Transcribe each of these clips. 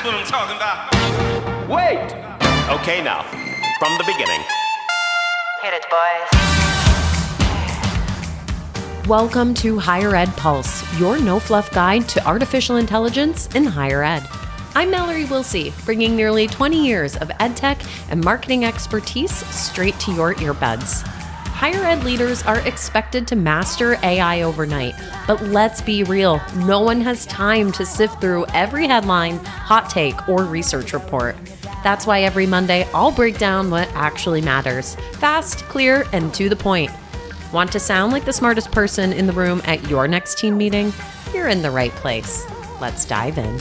That's what I'm talking about. Wait! Okay, now, from the beginning. Hit it, boys. Welcome to Higher Ed Pulse, your no-fluff guide to artificial intelligence in higher ed. I'm Mallory Willsea, bringing nearly 20 years of edtech and marketing expertise straight to your earbuds. Higher ed leaders are expected to master AI overnight, but let's be real, no one has time to sift through every headline, hot take, or research report. That's why every Monday, I'll break down what actually matters. Fast, clear, and to the point. Want to sound like the smartest person in the room at your next team meeting? You're in the right place. Let's dive in.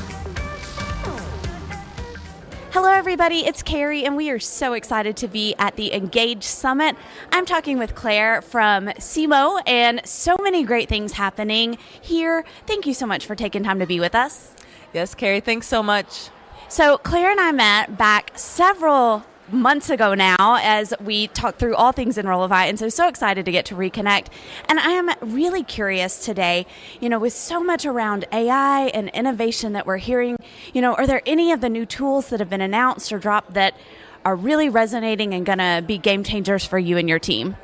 Hello, everybody. It's Carrie, and we are so excited to be at the Engage Summit. I'm talking with Claire from SEMO, and so many great things happening here. Thank you so much for taking time to be with us. Yes, Carrie, thanks so much. So Claire and I met back several months ago now as we talked through all things Enrollify, and so excited to get to reconnect. And I am really curious today, with so much around AI and innovation that we're hearing, are there any of the new tools that have been announced or dropped that are really resonating and going to be game changers for you and your team?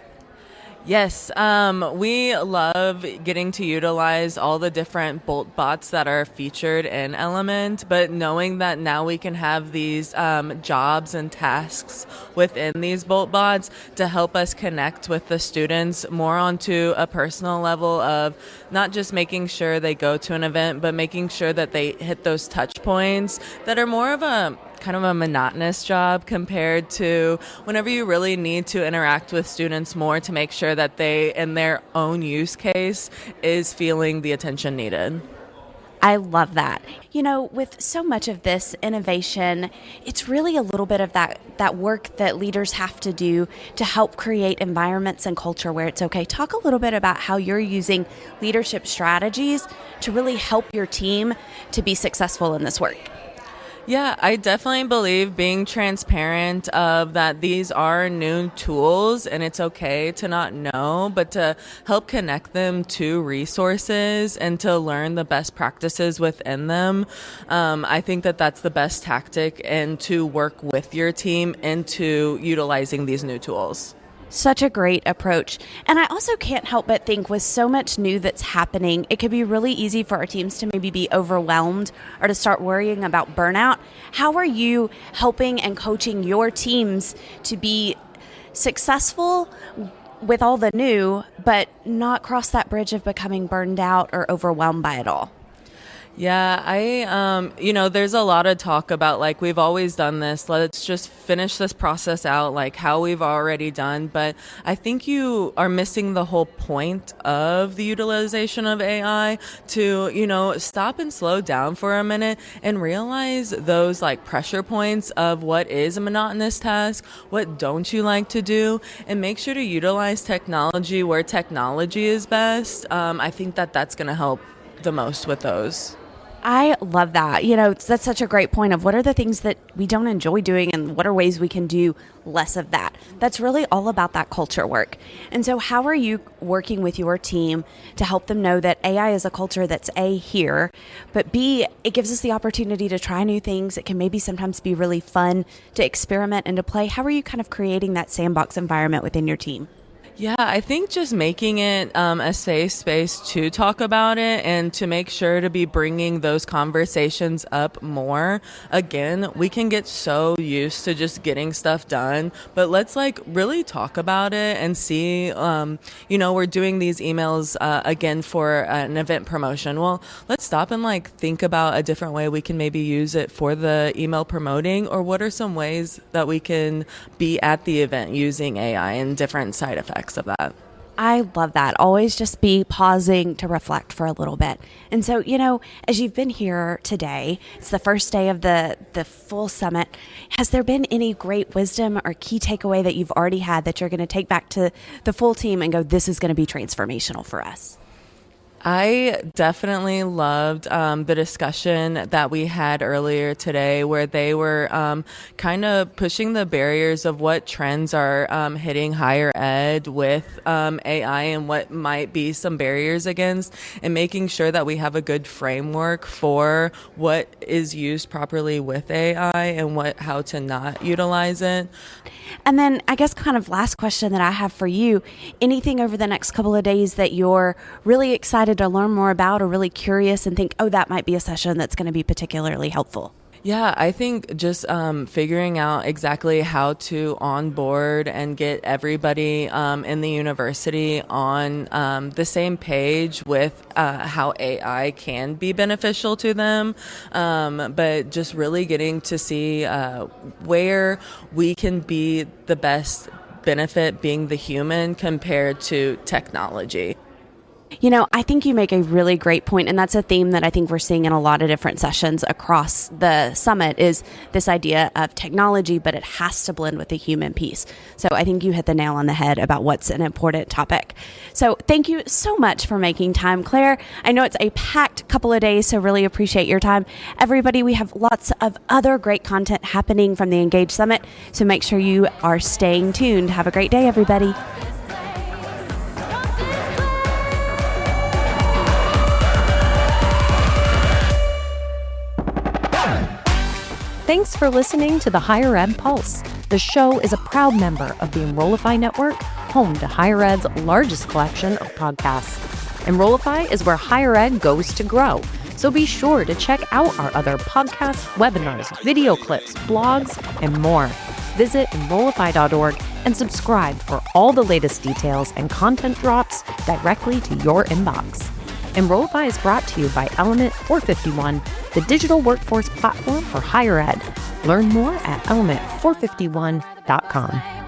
Yes, we love getting to utilize all the different bolt bots that are featured in Element, but knowing that now we can have these jobs and tasks within these bolt bots to help us connect with the students more onto a personal level of not just making sure they go to an event, but making sure that they hit those touch points that are more of a kind of a monotonous job compared to whenever you really need to interact with students more to make sure that they, in their own use case, is feeling the attention needed. I love that. With so much of this innovation, it's really a little bit of that work that leaders have to do to help create environments and culture where it's okay. Talk a little bit about how you're using leadership strategies to really help your team to be successful in this work. Yeah, I definitely believe being transparent of that these are new tools and it's okay to not know, but to help connect them to resources and to learn the best practices within them. I think that that's the best tactic and to work with your team into utilizing these new tools. Such a great approach. And I also can't help but think with so much new that's happening, it could be really easy for our teams to maybe be overwhelmed or to start worrying about burnout. How are you helping and coaching your teams to be successful with all the new, but not cross that bridge of becoming burned out or overwhelmed by it all? Yeah, there's a lot of talk about like, we've always done this. Let's just finish this process out like how we've already done. But I think you are missing the whole point of the utilization of AI to, stop and slow down for a minute and realize those like pressure points of what is a monotonous task, what don't you like to do, and make sure to utilize technology where technology is best. I think that that's going to help the most with those. I love that. That's such a great point of what are the things that we don't enjoy doing and what are ways we can do less of that. That's really all about that culture work. And so how are you working with your team to help them know that AI is a culture that's A, here, but B, it gives us the opportunity to try new things. It can maybe sometimes be really fun to experiment and to play. How are you kind of creating that sandbox environment within your team? Yeah, I think just making it a safe space to talk about it and to make sure to be bringing those conversations up more. Again, we can get so used to just getting stuff done, but let's like really talk about it and see, we're doing these emails again for an event promotion. Well, let's stop and like think about a different way we can maybe use it for the email promoting, or what are some ways that we can be at the event using AI and different side effects of that. I love that. Always just be pausing to reflect for a little bit. And so, as you've been here today, it's the first day of the full summit. Has there been any great wisdom or key takeaway that you've already had that you're going to take back to the full team and go, this is going to be transformational for us? I definitely loved the discussion that we had earlier today, where they were kind of pushing the barriers of what trends are hitting higher ed with AI and what might be some barriers against, and making sure that we have a good framework for what is used properly with AI and how to not utilize it. And then I guess kind of last question that I have for you, anything over the next couple of days that you're really excited to learn more about or really curious and think, oh, that might be a session that's going to be particularly helpful? Yeah, I think just figuring out exactly how to onboard and get everybody in the university on the same page with how AI can be beneficial to them, but just really getting to see where we can be the best benefit being the human compared to technology. You know, I think you make a really great point, and that's a theme that I think we're seeing in a lot of different sessions across the summit, is this idea of technology, but it has to blend with the human piece. So I think you hit the nail on the head about what's an important topic. So thank you so much for making time, Claire. I know it's a packed couple of days, so really appreciate your time. Everybody, we have lots of other great content happening from the Engage Summit, so make sure you are staying tuned. Have a great day, everybody. Thanks for listening to the Higher Ed Pulse. The show is a proud member of the Enrollify Network, home to Higher Ed's largest collection of podcasts. Enrollify is where higher ed goes to grow, so be sure to check out our other podcasts, webinars, video clips, blogs, and more. Visit Enrollify.org and subscribe for all the latest details and content drops directly to your inbox. Enrollify is brought to you by Element 451, the digital workforce platform for higher ed. Learn more at element451.com.